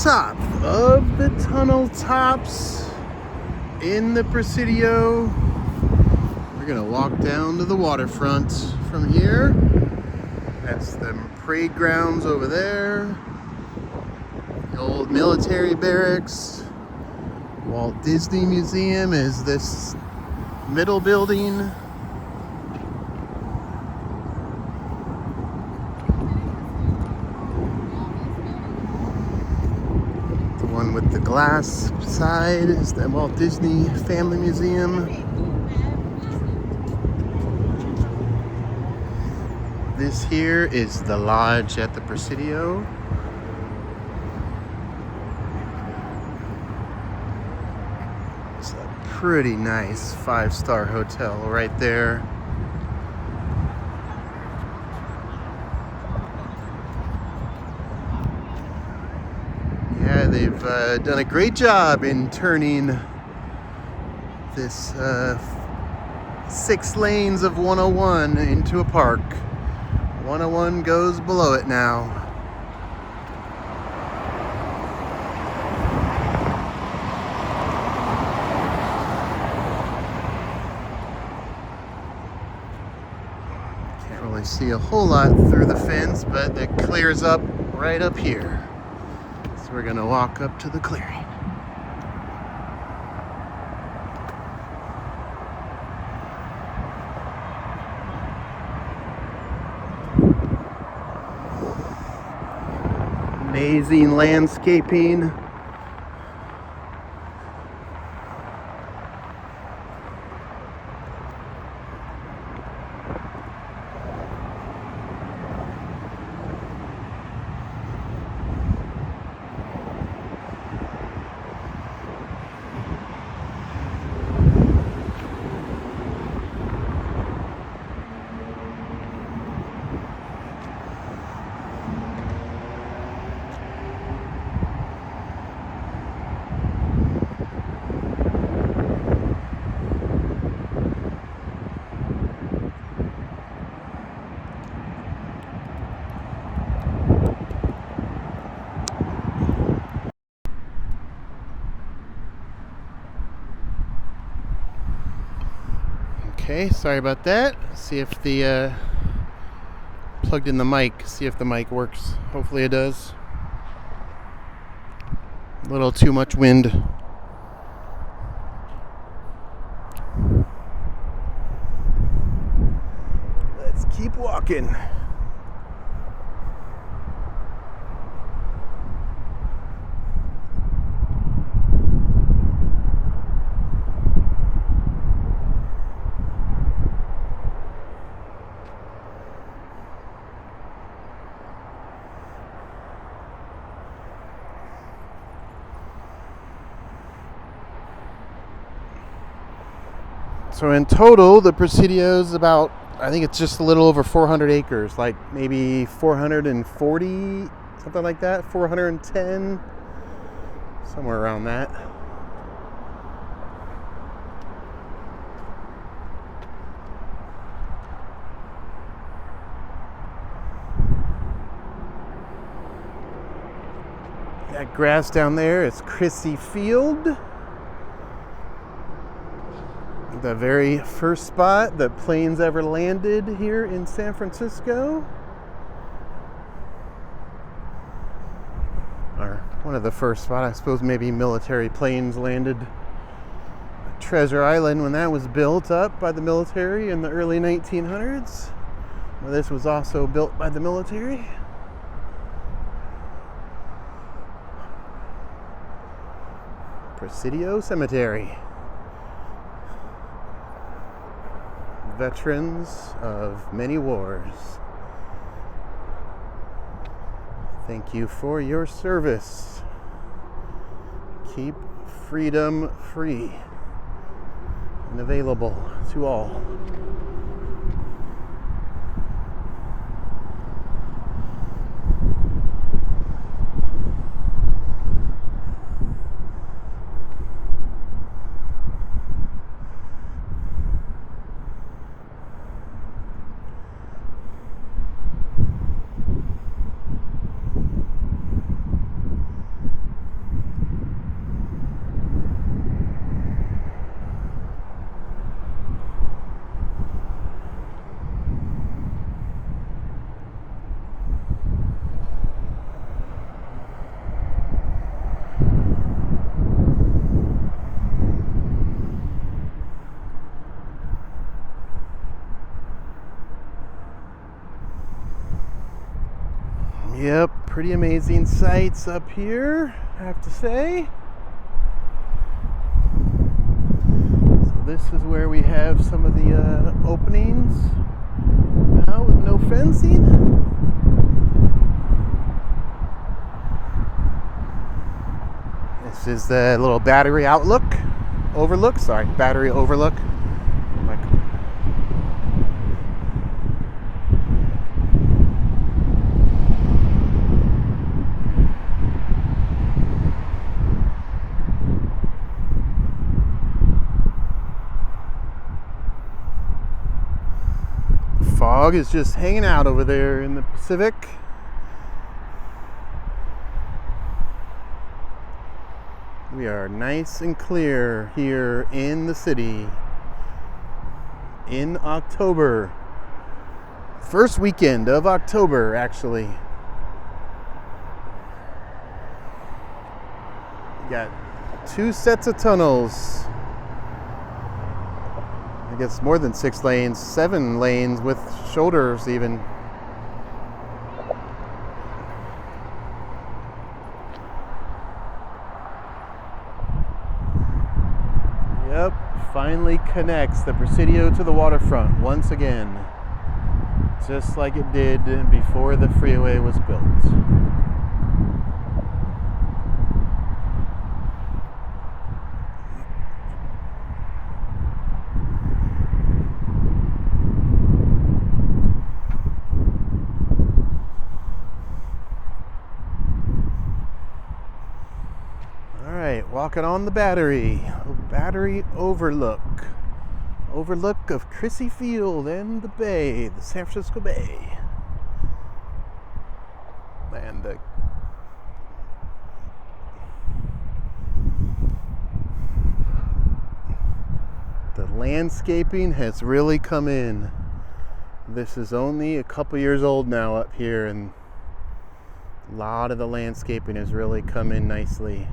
top of the tunnel tops in the Presidio. We're gonna walk down to the waterfront from here. That's the parade grounds over there. The old military barracks. Walt Disney Museum is this middle building. One with the glass side is the Walt Disney Family Museum. This here is the lodge at the Presidio. It's a pretty nice 5-star hotel right there. Yeah, they've done a great job in turning this 6 lanes of 101 into a park. 101 goes below it now. Can't really see a whole lot through the fence, but it clears up right up here. So we're gonna walk up to the clearing. Amazing landscaping. Okay, sorry about that. See if the plugged in the mic, see if the mic works. Hopefully it does. A little too much wind. Let's keep walking. So in total, the Presidio is about, I think it's just a little over 400 acres, like maybe 440, something like that, 410, somewhere around that. That grass down there is Crissy Field. The very first spot that planes ever landed here in San Francisco. Or one of the first spots, I suppose maybe military planes landed at Treasure Island when that was built up by the military in the early 1900s. Well, this was also built by the military. Presidio Cemetery. Veterans of many wars. Thank you for your service. Keep freedom free and available to all. Yep, pretty amazing sights up here, I have to say. So this is where we have some of the openings now with no fencing. This is the little battery overlook. Fog is just hanging out over there in the Pacific. We are nice and clear here in the city in October. First weekend of October, actually. We got 2 sets of tunnels. I guess more than 6 lanes, 7 lanes with shoulders even. Yep, finally connects the Presidio to the waterfront once again, just like it did before the freeway was built. Walking on the battery Overlook. Overlook of Crissy Field and the bay, the San Francisco Bay. And the landscaping has really come in. This is only a couple years old now up here, and a lot of the landscaping has really come in nicely.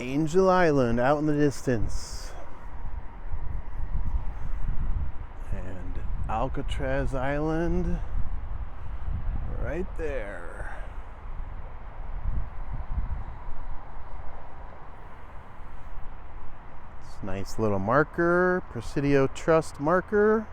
Angel Island out in the distance, and Alcatraz Island right there. It's a nice little marker, Presidio Trust marker.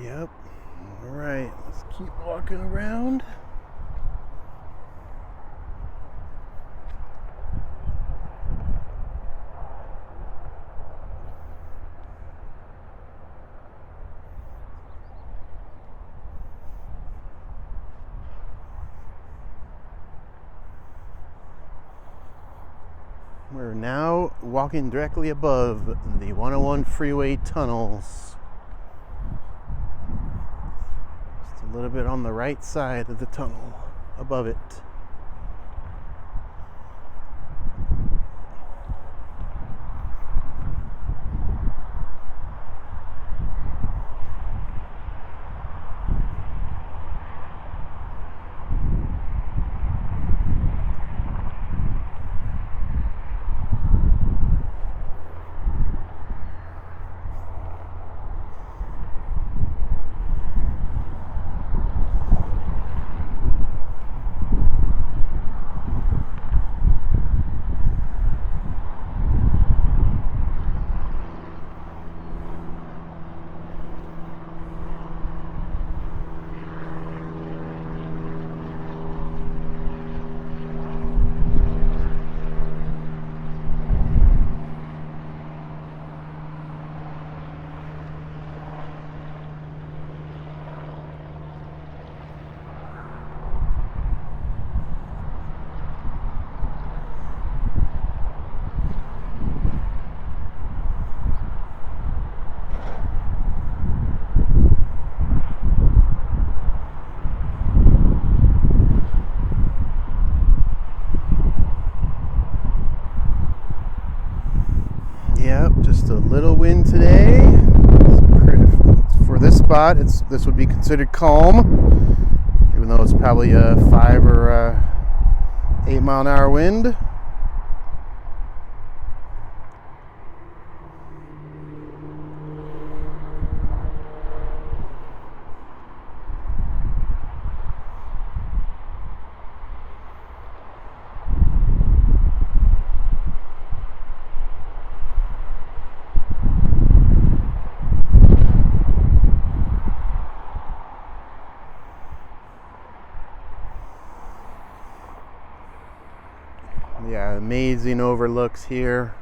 Yep. All right, let's keep walking around. We're now walking directly above the 101 freeway tunnels. Just a little bit on the right side of the tunnel above it. Yep, just a little wind today. For this spot, this would be considered calm, even though it's probably a 5 or 8 mile an hour wind. Yeah, amazing overlooks here.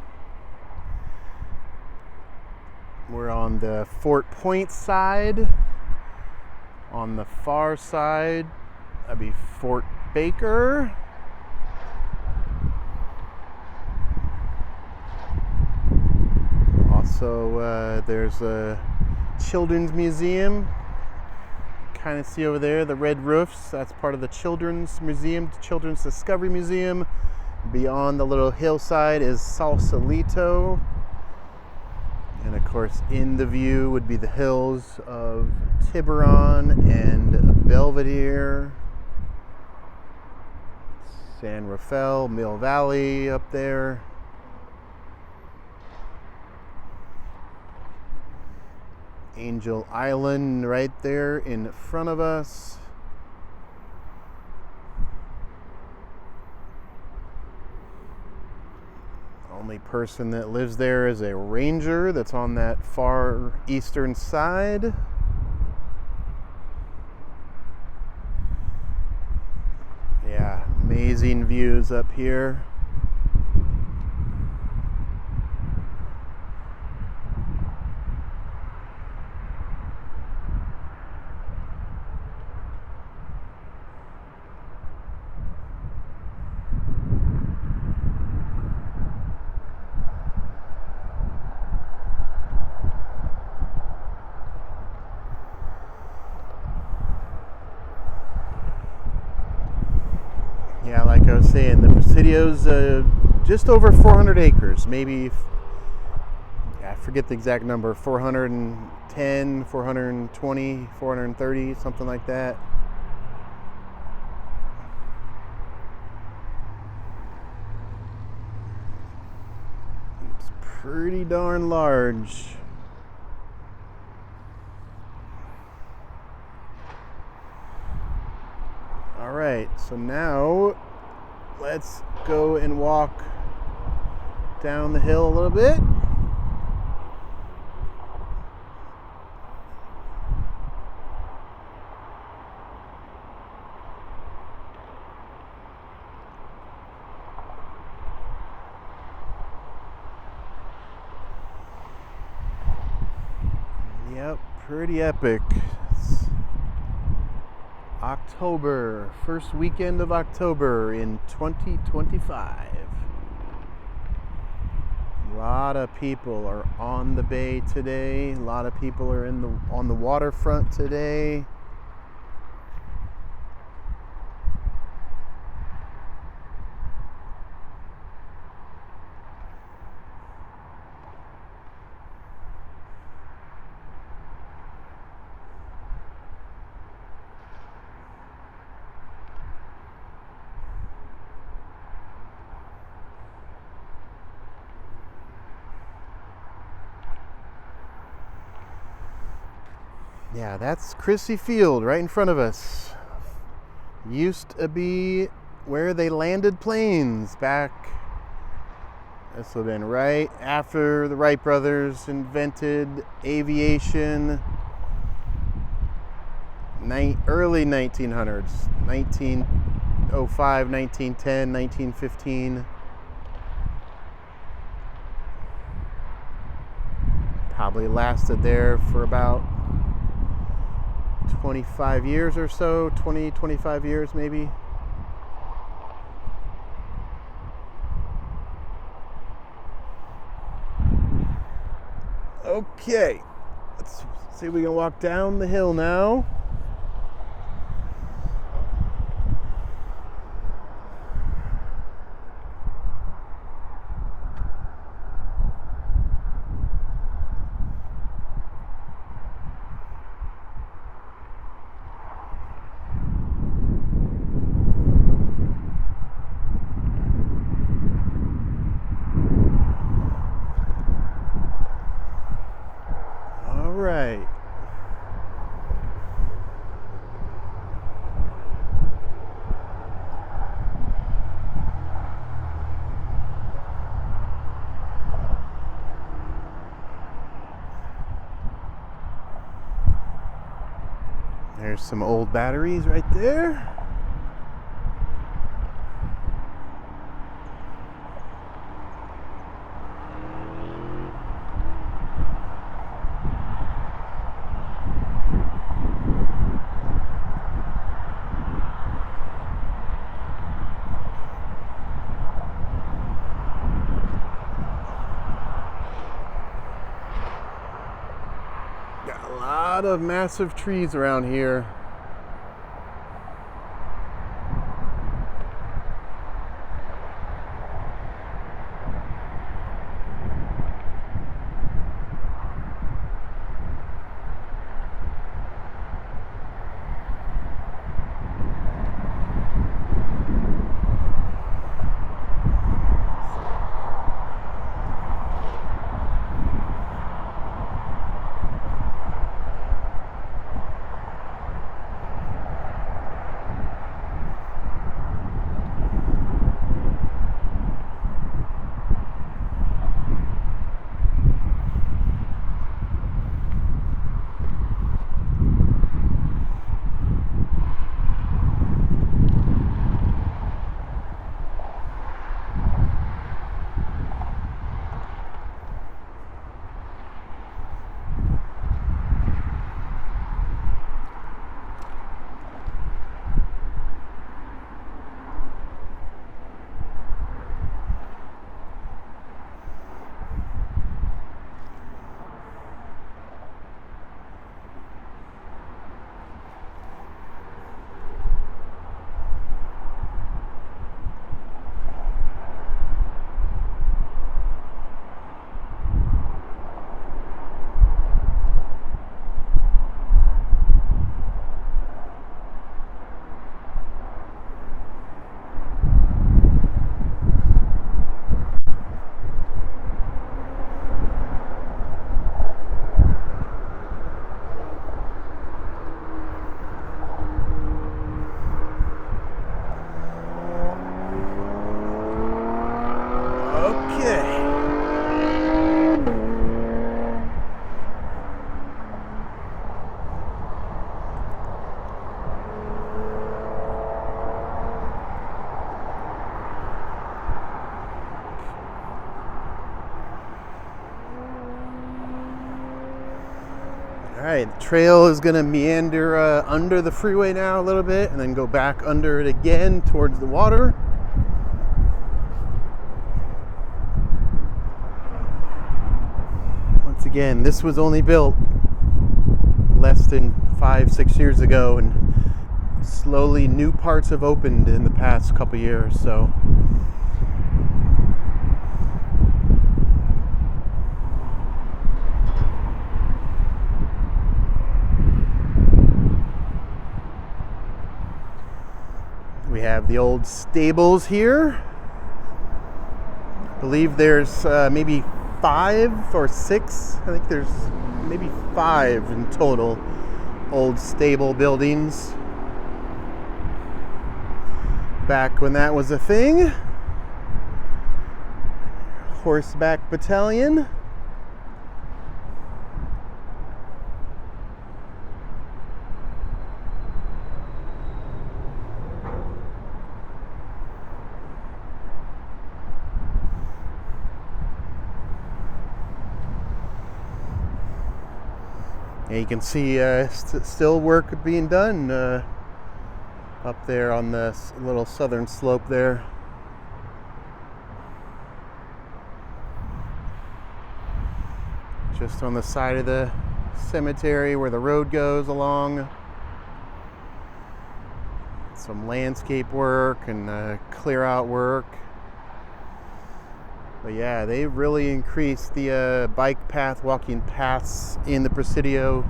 We're on the Fort Point side. On the far side, that'd be Fort Baker. Also, there's a children's museum. Kind of see over there the red roofs. That's part of the children's museum, the Children's Discovery Museum. Beyond the little hillside is Sausalito. And of course, in the view would be the hills of Tiburon and Belvedere. San Rafael, Mill Valley up there. Angel Island right there in front of us. Only person that lives there is a ranger that's on that far eastern side. Yeah, amazing views up here. Yeah, like I was saying, the Presidio's just over 400 acres, maybe, I forget the exact number, 410, 420, 430, something like that. It's pretty darn large. Alright, so now let's go and walk down the hill a little bit. Yep, pretty epic. It's October, first weekend of October in 2025. A lot of people are on the bay today. A lot of people are on the waterfront today. Yeah, that's Crissy Field right in front of us. Used to be where they landed planes back. This would have been right after the Wright brothers invented aviation. Early 1900s, 1905, 1910, 1915. Probably lasted there for about 25 years or so, 25 years maybe. Okay, let's see if we can walk down the hill now. right. There's some old batteries right there. Got a lot of massive trees around here. Alright, the trail is going to meander under the freeway now a little bit and then go back under it again towards the water. Once again, this was only built less than 5-6 years ago, and slowly new parts have opened in the past couple years, so we have the old stables here. I believe there's maybe 5 or 6. I think there's maybe 5 in total old stable buildings. Back when that was a thing. Horseback battalion. And you can see still work being done up there on the little southern slope there. Just on the side of the cemetery where the road goes along. Some landscape work and clear out work. But yeah, they really increased the bike path, walking paths in the Presidio.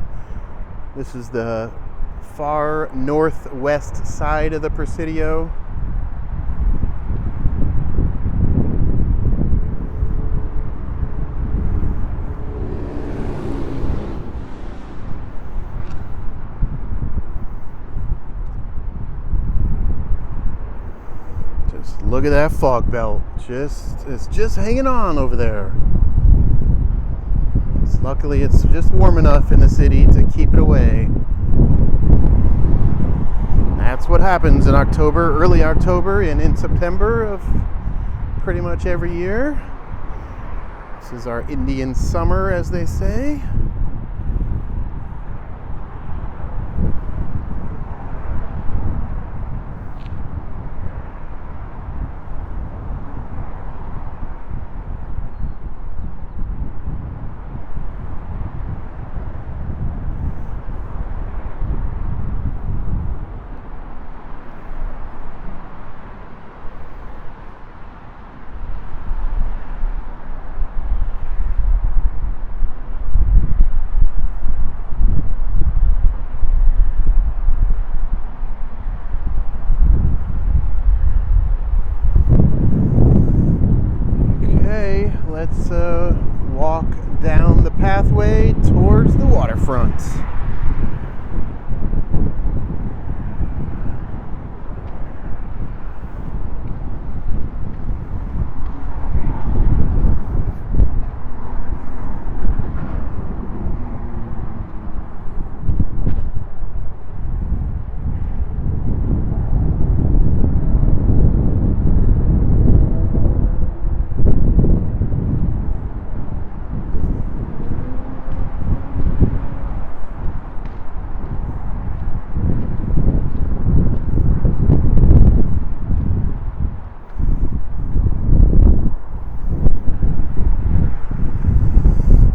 This is the far northwest side of the Presidio. look at that fog belt. It's just hanging on over there. Luckily, it's just warm enough in the city to keep it away. That's what happens in October, early October, and in September of pretty much every year. This is our Indian summer, as they say. Let's walk down the pathway towards the waterfront.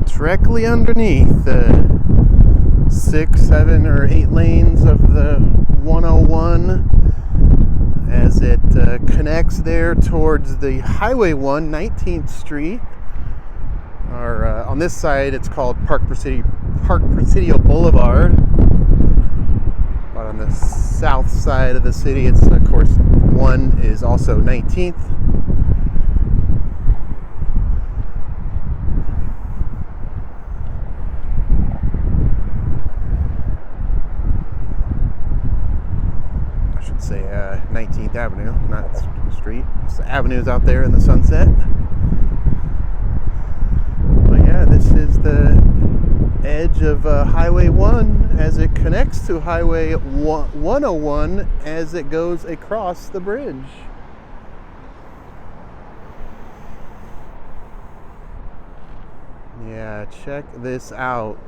Directly underneath the 6, 7, or 8 lanes of the 101 as it connects there towards the Highway 1, 19th Street. Or on this side, it's called Park Presidio Boulevard. But on the south side of the city, it's of course 1 is also 19th. Say 19th Avenue, not street. It's the avenues out there in the sunset. But yeah, this is the edge of Highway 1 as it connects to Highway 101 as it goes across the bridge. Yeah, check this out.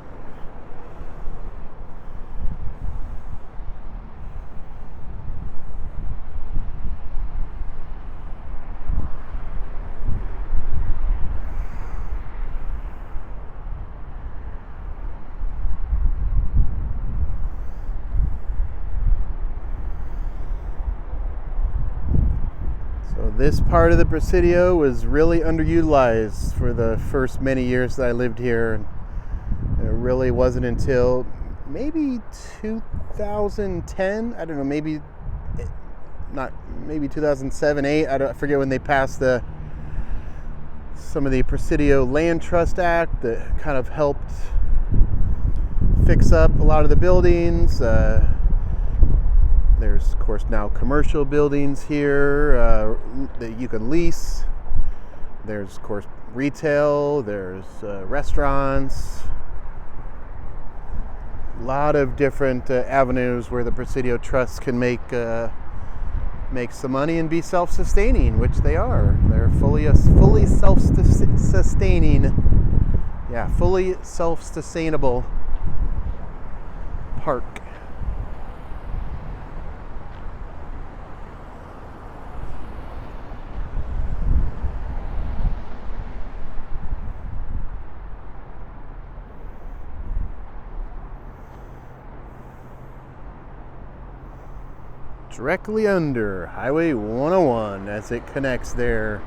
This part of the Presidio was really underutilized for the first many years that I lived here. It really wasn't until maybe 2010, I don't know, maybe 2007, 8, I forget when they passed some of the Presidio Land Trust Act that kind of helped fix up a lot of the buildings. There's, of course, now commercial buildings here that you can lease. There's, of course, retail. There's restaurants. A lot of different avenues where the Presidio Trust can make some money and be self-sustaining, which they are. They're fully self-sustaining. Yeah, fully self-sustainable park. Directly under Highway 101 as it connects there.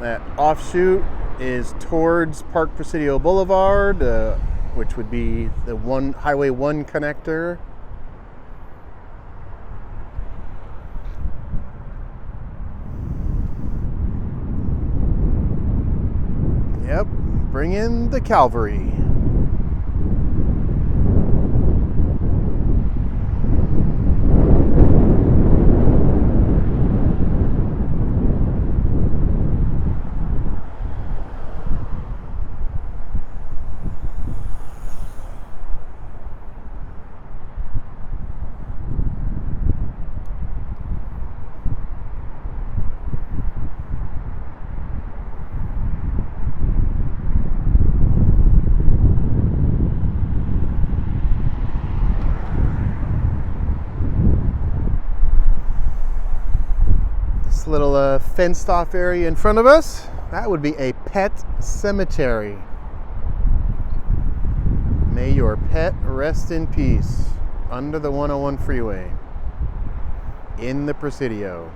That offshoot is towards Park Presidio Boulevard, which would be the Highway 1 connector. Yep, bring in the cavalry. little fenced off area in front of us, that would be a pet cemetery. May your pet rest in peace under the 101 freeway in the Presidio.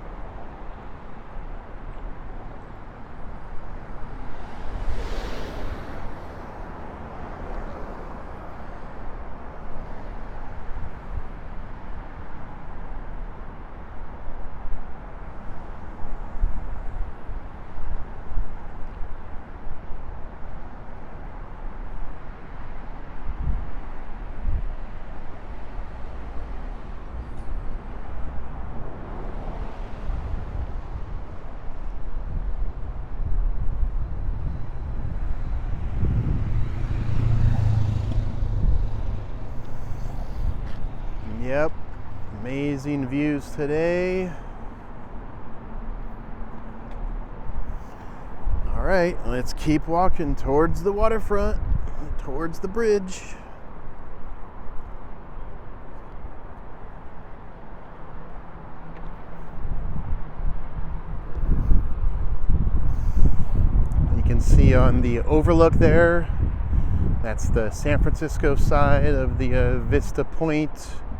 Yep, amazing views today. All right, let's keep walking towards the waterfront, towards the bridge. You can see on the Overlook there, that's the San Francisco side of the Vista Point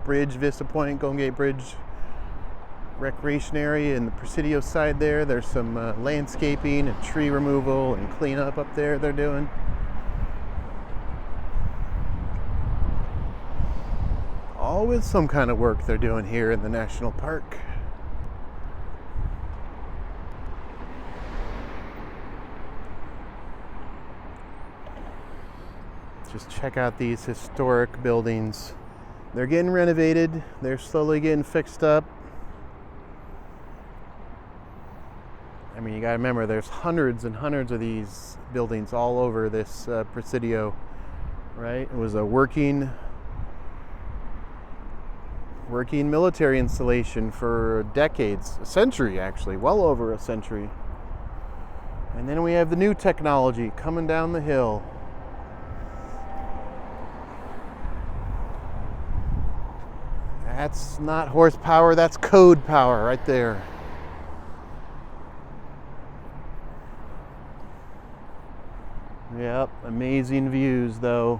Bridge, Vista Point, Golden Gate Bridge recreation area. And the Presidio side there's some landscaping and tree removal and cleanup up there they're doing. Always some kind of work they're doing here in the national park. Just check out these historic buildings. They're getting renovated. They're slowly getting fixed up. I mean, you gotta remember, there's hundreds and hundreds of these buildings all over this Presidio, right? It was a working military installation for decades, a century actually, well over a century. And then we have the new technology coming down the hill. That's not horsepower, that's code power right there. Yep, amazing views though.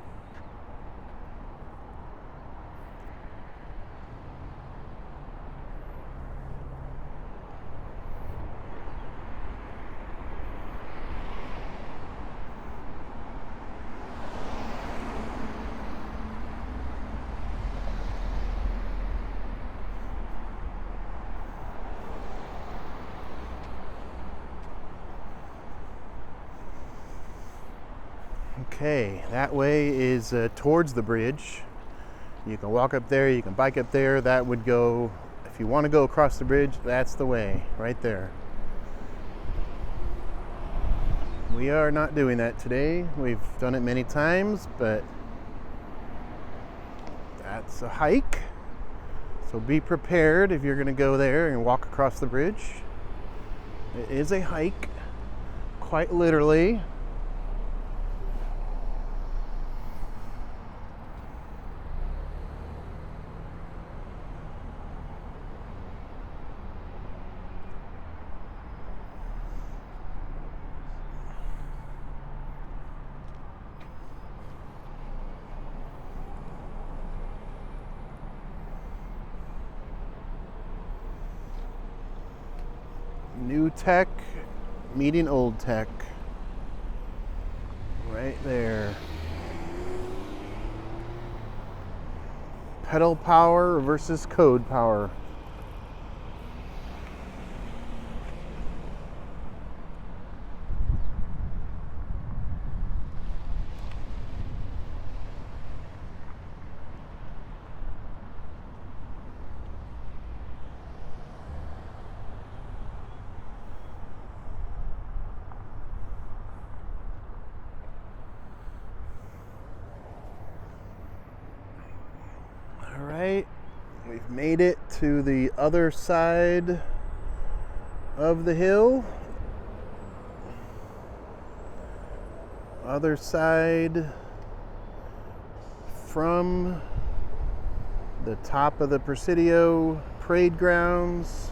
Okay, that way is towards the bridge. You can walk up there, you can bike up there. That would go, if you want to go across the bridge, that's the way, right there. We are not doing that today. We've done it many times, but that's a hike. So be prepared if you're going to go there and walk across the bridge. It is a hike, quite literally. New tech meeting old tech. Right there. Pedal power versus code power. Alright, we've made it to the other side of the hill. Other side from the top of the Presidio parade grounds.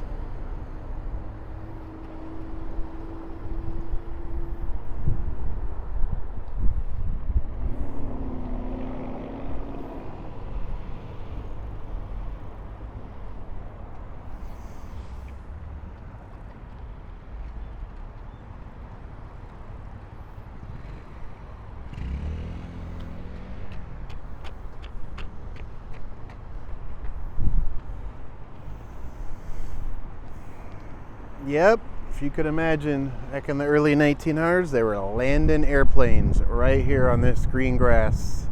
Yep, if you could imagine, back in the early 1900s, they were landing airplanes right here on this green grass.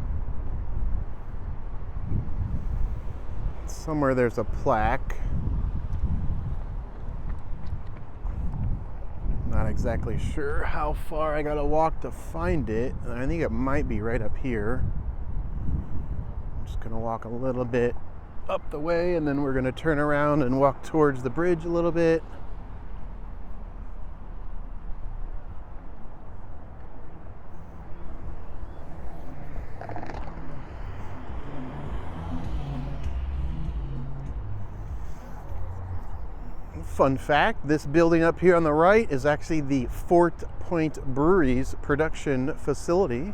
Somewhere there's a plaque. Not exactly sure how far I gotta walk to find it. I think it might be right up here. I'm just gonna walk a little bit up the way, and then we're gonna turn around and walk towards the bridge a little bit. Fun fact, this building up here on the right is actually the Fort Point Brewery's production facility.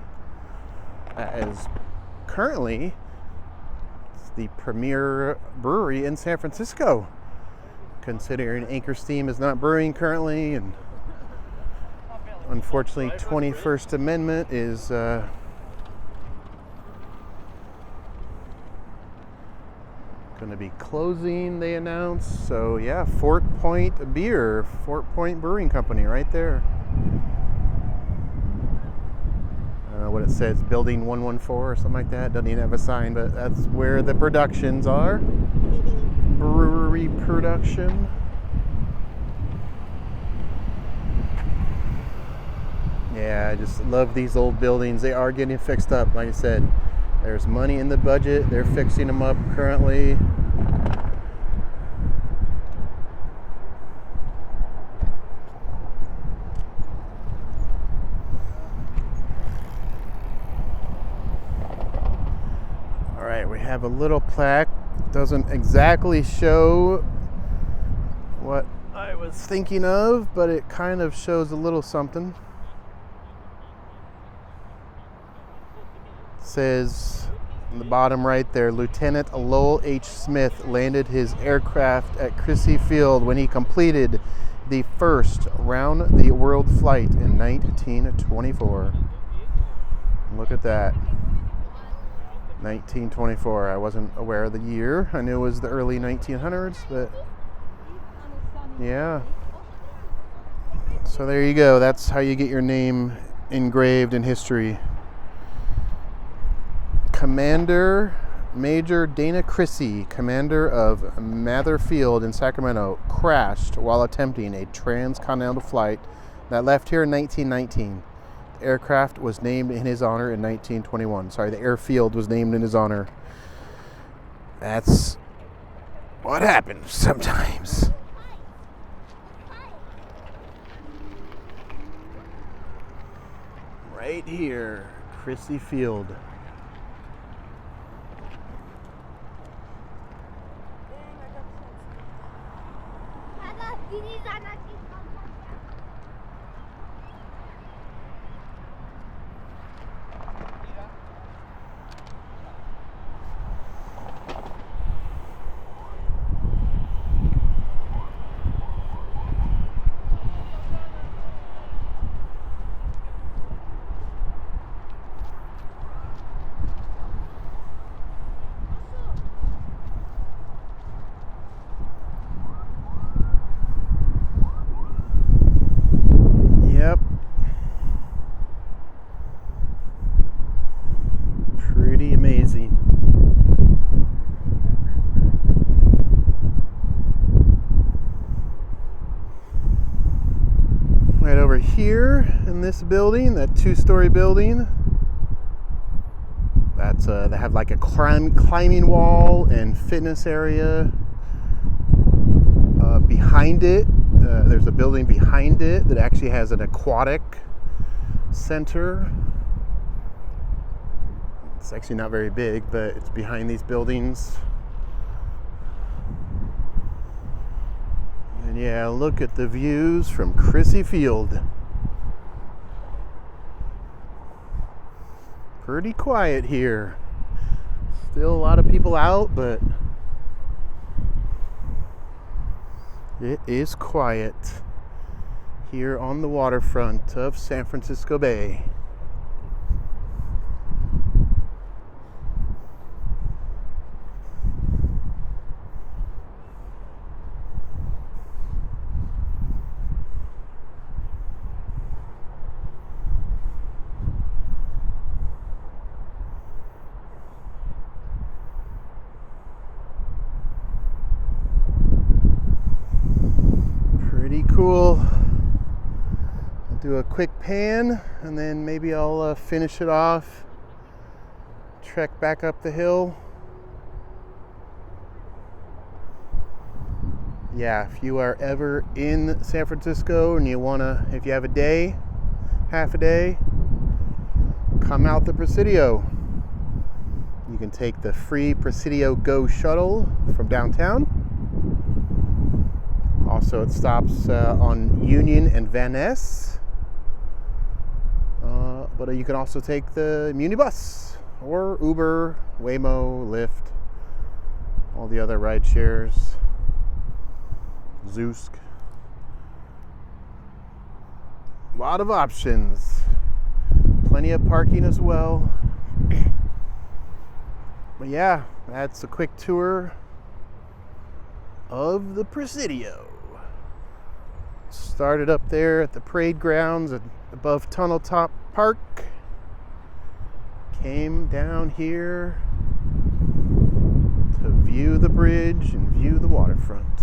As currently, it's the premier brewery in San Francisco. Considering Anchor Steam is not brewing currently, and unfortunately 21st Amendment is going to be closing, they announced. So yeah, Fort Point Beer, Fort Point Brewing Company right there. I don't know what it says, building 114 or something like that. Doesn't even have a sign, but that's where the productions are. Brewery production. Yeah, I just love these old buildings. They are getting fixed up, like I said. There's money in the budget. They're fixing them up currently. All right, we have a little plaque. Doesn't exactly show what I was thinking of, but it kind of shows a little something. Says in the bottom right there, Lieutenant Lowell H. Smith landed his aircraft at Crissy Field when he completed the first round-the-world flight in 1924. Look at that. 1924. I wasn't aware of the year. I knew it was the early 1900s, but yeah. So there you go. That's how you get your name engraved in history. Commander Major Dana Crissy, commander of Mather Field in Sacramento, crashed while attempting a transcontinental flight that left here in 1919. The aircraft was named in his honor in 1921. Sorry, the airfield was named in his honor. That's what happens sometimes. Right here, Crissy Field. Yep. Pretty amazing. Right over here in this building, that two-story building, that's they have like a climbing wall and fitness area. Behind it, there's a building behind it that actually has an aquatic center. It's actually not very big, but it's behind these buildings. And yeah, look at the views from Crissy Field. Pretty quiet here. Still a lot of people out, but it is quiet here on the waterfront of San Francisco Bay. cool. I'll do a quick pan and then maybe I'll finish it off, trek back up the hill. Yeah, if you are ever in San Francisco and you wanna, if you have a day, half a day, come out the Presidio. You can take the free Presidio Go shuttle from downtown. Also, it stops on Union and Van Ness. But you can also take the Munibus or Uber, Waymo, Lyft, all the other ride shares, Zoosk. A lot of options. Plenty of parking as well. But yeah, that's a quick tour of the Presidio. Started up there at the parade grounds above Tunnel Top Park. Came down here to view the bridge and view the waterfront.